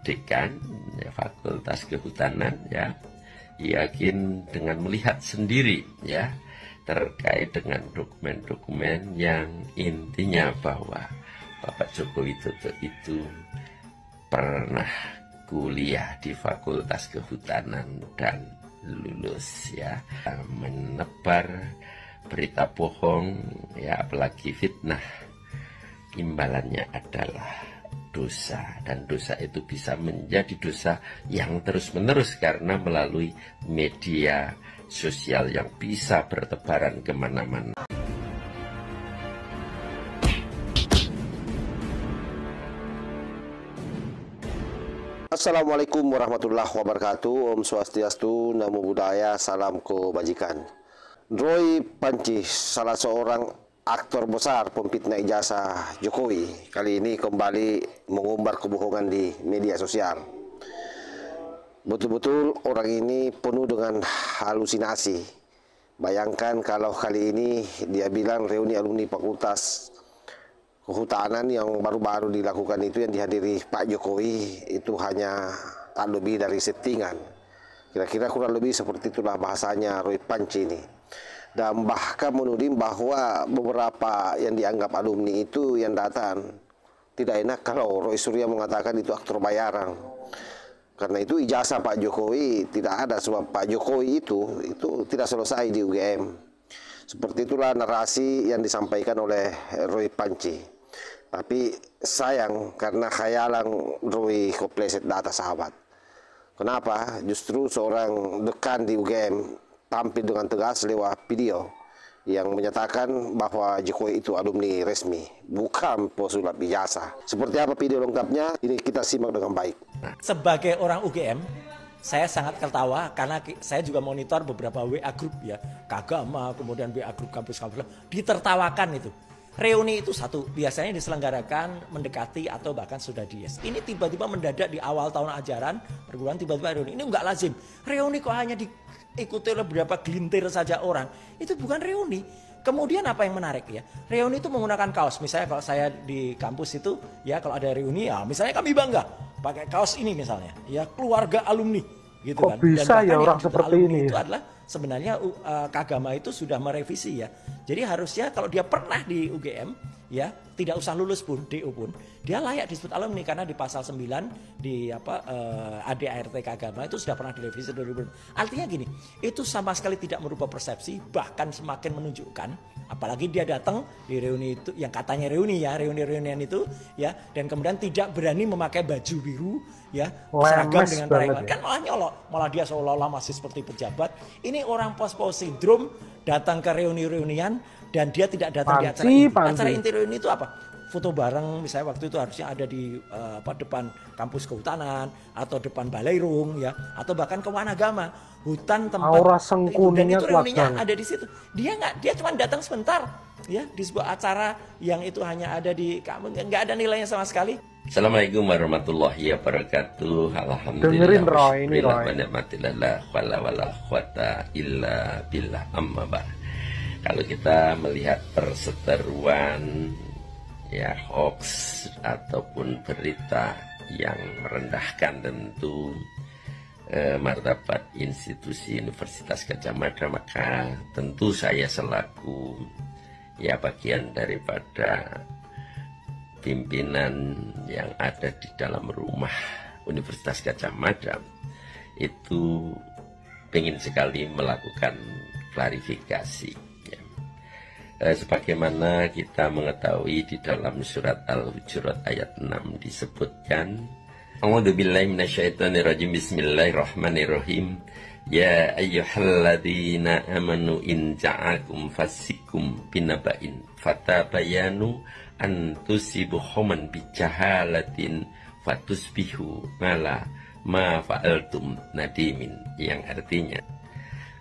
dekan ya, Fakultas Kehutanan ya, yakin dengan melihat sendiri ya terkait dengan dokumen-dokumen yang intinya bahwa Bapak Joko Widodo itu pernah kuliah di Fakultas Kehutanan dan lulus ya. Menebar berita bohong ya, apalagi fitnah, imbalannya adalah dosa, dan dosa itu bisa menjadi dosa yang terus-menerus karena melalui media sosial yang bisa bertebaran kemana-mana. Assalamualaikum warahmatullahi wabarakatuh. Om Swastiastu, Namo Buddhaya, salam kebajikan. Roy Panci, salah seorang aktor besar pemfitnah ijazah Jokowi, kali ini kembali mengumbar kebohongan di media sosial. Betul-betul orang ini penuh dengan halusinasi. Bayangkan kalau kali ini dia bilang reuni alumni Fakultas Kehutanan yang baru-baru dilakukan itu, yang dihadiri Pak Jokowi, itu hanya tak lebih dari settingan. Kira-kira kurang lebih seperti itulah bahasanya Roy Panci ini. Dan bahkan menuding bahwa beberapa yang dianggap alumni itu yang datang, tidak enak kalau Roy Suryo mengatakan itu aktor bayaran. Karena itu ijazah Pak Jokowi tidak ada, sebab Pak Jokowi itu tidak selesai di UGM. Seperti itulah narasi yang disampaikan oleh Roy Panci. Tapi sayang karena khayalan Roy kepleset data sahabat. Kenapa? Justru seorang dekan di UGM tampil dengan tegas lewat video yang menyatakan bahwa Jokowi itu alumni resmi, bukan pesulap ijazah. Seperti apa video lengkapnya? Ini kita simak dengan baik. Sebagai orang UGM, saya sangat tertawa karena saya juga monitor beberapa WA grup ya, Kagama, kemudian WA grup kampus-kampus, ditertawakan itu. Reuni itu satu, biasanya diselenggarakan mendekati atau bahkan sudah dies. Ini tiba-tiba mendadak di awal tahun ajaran perguruan, tiba-tiba reuni. Ini enggak lazim. Reuni kok hanya diikuti oleh beberapa gelintir saja orang. Itu bukan reuni. Kemudian apa yang menarik ya? Reuni itu menggunakan kaos. Misalnya kalau saya di kampus itu ya, kalau ada reuni ya, misalnya kami bangga pakai kaos ini misalnya, ya keluarga alumni gitu. Kok kan. Bisa dan ya orang seperti ini? Itu adalah sebenarnya Kagama itu sudah merevisi ya. Jadi harusnya kalau dia pernah di UGM ya, tidak usah lulus pun, DO pun, dia layak disebut alumni karena di pasal 9 di ADART Kagama itu sudah pernah direvisi 2000. Artinya gini, itu sama sekali tidak merubah persepsi, bahkan semakin menunjukkan, apalagi dia datang di reuni itu yang katanya reuni ya, reunian itu ya, dan kemudian tidak berani memakai baju biru ya, seragam dengan tarekat, kan malah nyolok, malah dia seolah-olah masih seperti pejabat. Ini orang pos-pos sindrom datang ke reuni-reunian dan dia tidak datang di acara inti. Acara inti reuni itu apa? Foto bareng, misalnya waktu itu harusnya ada di depan kampus kehutanan atau depan Balairung ya, atau bahkan ke Wanagama, hutan tempat aura sengkuninya, dan itu reuninya ada di situ. Dia cuma datang sebentar ya di sebuah acara yang itu hanya ada di kamu, nggak ada nilainya sama sekali. Assalamualaikum warahmatullahi wabarakatuh. Alhamdulillah. Dengerin Roy, ini Roy. Kalau kita melihat perseteruan ya hoax ataupun berita yang merendahkan tentu martabat institusi Universitas Gadjah Mada, maka tentu saya selaku ya bagian daripada pimpinan yang ada di dalam rumah Universitas Gadjah Mada itu ingin sekali melakukan klarifikasi. Sebagaimana kita mengetahui di dalam surat Al-Hujurat ayat 6 disebutkan, A'udzubillahi minasyaitonirrajim, bismillahirrahmanirrahim. Ya ayyuhalladzina amanu in ja'akum fasikum binaba'in fatabayanu an tusibu qauman bijahalatin fatusbihu ma fa'altum nadimin, yang artinya,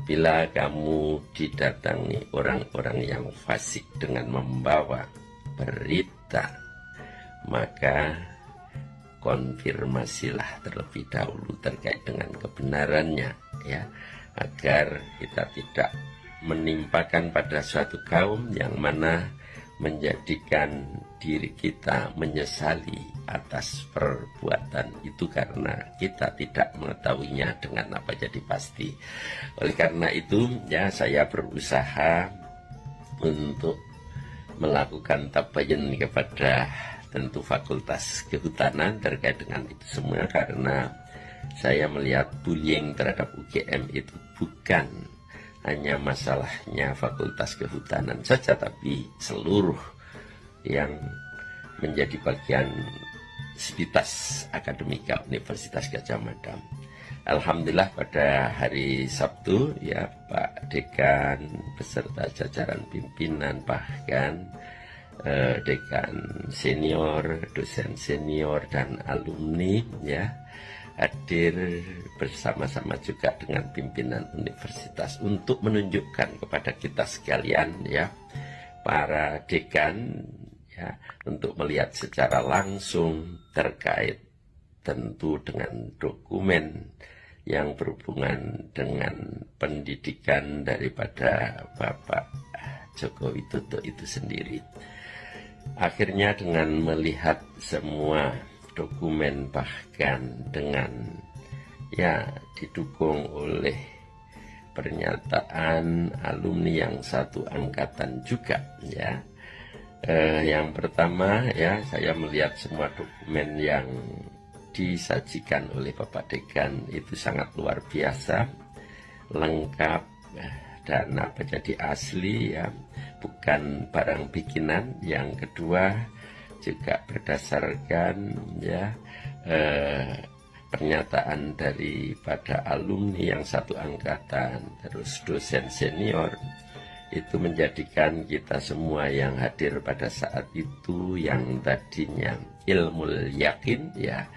bila kamu didatangi orang-orang yang fasik dengan membawa berita, maka konfirmasilah terlebih dahulu terkait dengan kebenarannya ya, agar kita tidak menimpakan pada suatu kaum yang mana menjadikan diri kita menyesali atas perbuatan itu karena kita tidak mengetahuinya dengan apa jadi pasti. Oleh karena itu ya saya berusaha untuk melakukan tabayun kepada tentu Fakultas Kehutanan terkait dengan itu semua, karena saya melihat bullying terhadap UGM itu bukan hanya masalahnya Fakultas Kehutanan saja, tapi seluruh yang menjadi bagian Sivitas Akademika Universitas Gadjah Mada. Alhamdulillah pada hari Sabtu ya Pak Dekan beserta jajaran pimpinan, bahkan dekan senior, dosen senior dan alumni ya hadir bersama-sama juga dengan pimpinan universitas untuk menunjukkan kepada kita sekalian ya, para dekan ya, untuk melihat secara langsung terkait tentu dengan dokumen yang berhubungan dengan pendidikan daripada Bapak Joko Widodo itu sendiri. Akhirnya dengan melihat semua dokumen, bahkan dengan ya didukung oleh pernyataan alumni yang satu angkatan juga ya. Yang pertama ya, saya melihat semua dokumen yang disajikan oleh Bapak Dekan itu sangat luar biasa, lengkap dan apa jadi asli ya, bukan barang bikinan. Yang kedua juga berdasarkan ya pernyataan daripada alumni yang satu angkatan, terus dosen senior, itu menjadikan kita semua yang hadir pada saat itu yang tadinya ilmu yakin ya,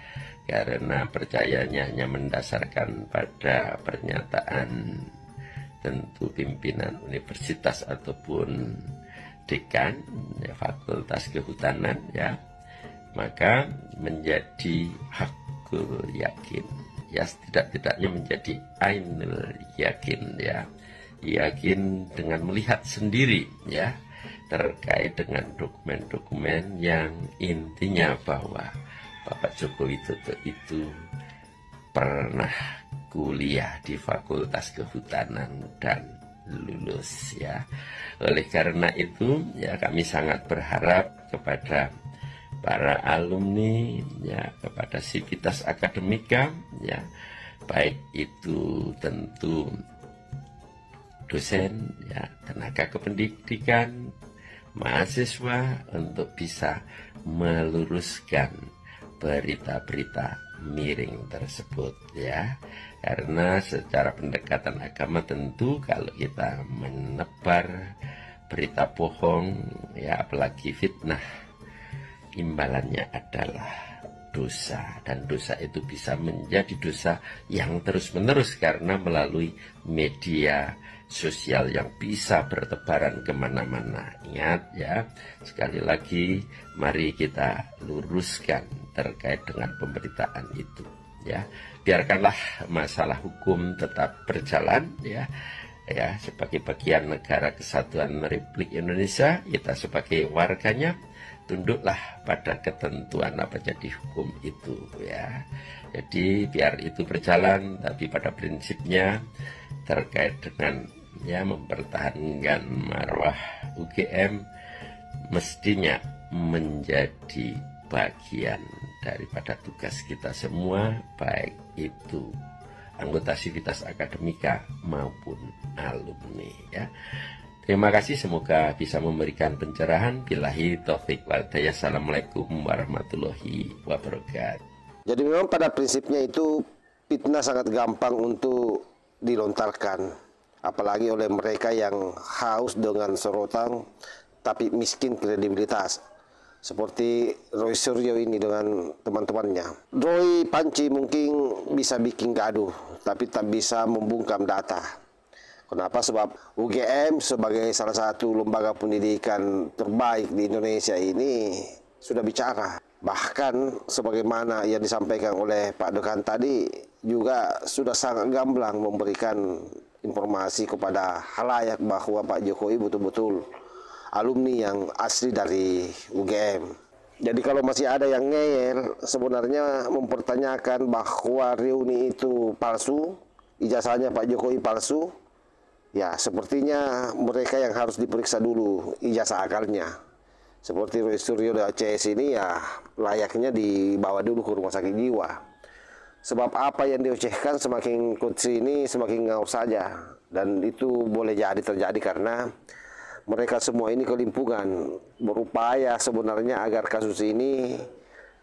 karena percayanya hanya mendasarkan pada pernyataan tentu pimpinan universitas ataupun dekan ya, Fakultas Kehutanan ya, maka menjadi hakul yakin ya, tidak-tidaknya menjadi ainul yakin ya, yakin dengan melihat sendiri ya terkait dengan dokumen-dokumen yang intinya bahwa Bapak Joko Widodo itu pernah kuliah di Fakultas Kehutanan dan lulus ya. Oleh karena itu ya kami sangat berharap kepada para alumni ya, kepada Sivitas Akademika ya, baik itu tentu dosen ya, tenaga kependidikan, mahasiswa, untuk bisa meluruskan berita-berita miring tersebut ya, karena secara pendekatan agama tentu kalau kita menebar berita bohong ya, apalagi fitnah, imbalannya adalah dosa, dan dosa itu bisa menjadi dosa yang terus-menerus karena melalui media sosial yang bisa bertebaran kemana-mana. Ingat ya, sekali lagi mari kita luruskan terkait dengan pemberitaan itu ya. Biarkanlah masalah hukum tetap berjalan ya, ya sebagai bagian negara kesatuan Republik Indonesia, kita sebagai warganya tunduklah pada ketentuan apa jadi hukum itu ya. Jadi biar itu berjalan, tapi pada prinsipnya terkait dengan ya mempertahankan marwah UGM mestinya menjadi bagian daripada tugas kita semua, baik itu anggota Sivitas Akademika maupun alumni ya. Terima kasih, semoga bisa memberikan pencerahan. Billahi taufik wal hidayah. Assalamualaikum warahmatullahi wabarakatuh. Jadi memang pada prinsipnya itu fitnah sangat gampang untuk dilontarkan, apalagi oleh mereka yang haus dengan sorotan tapi miskin kredibilitas, seperti Roy Suryo ini dengan teman-temannya. Roy Panci mungkin bisa bikin gaduh, tapi tak bisa membungkam data. Kenapa? Sebab UGM sebagai salah satu lembaga pendidikan terbaik di Indonesia ini sudah bicara. Bahkan sebagaimana yang disampaikan oleh Pak Dekan tadi juga sudah sangat gamblang memberikan informasi kepada halayak bahwa Pak Jokowi betul-betul alumni yang asli dari UGM. Jadi kalau masih ada yang ngeyel, sebenarnya mempertanyakan bahwa reuni itu palsu, ijazahnya Pak Jokowi palsu, ya sepertinya mereka yang harus diperiksa dulu ijazah akalnya. Seperti Roy Suryo dan CS ini ya layaknya dibawa dulu ke rumah sakit jiwa. Sebab apa yang diocehkan semakin kesini semakin ngau saja. Dan itu boleh jadi terjadi karena mereka semua ini kelimpungan berupaya sebenarnya agar kasus ini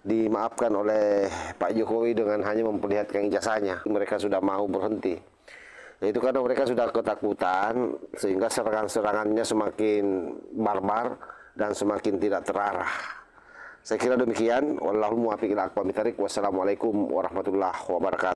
dimaafkan oleh Pak Jokowi dengan hanya memperlihatkan ijazahnya. Mereka sudah mau berhenti. Itu karena mereka sudah ketakutan sehingga serangan-serangannya semakin barbar dan semakin tidak terarah. Saya kira demikian. Wallahul muwaffiq ila aqwamit thoriq. Wassalamualaikum warahmatullahi wabarakatuh.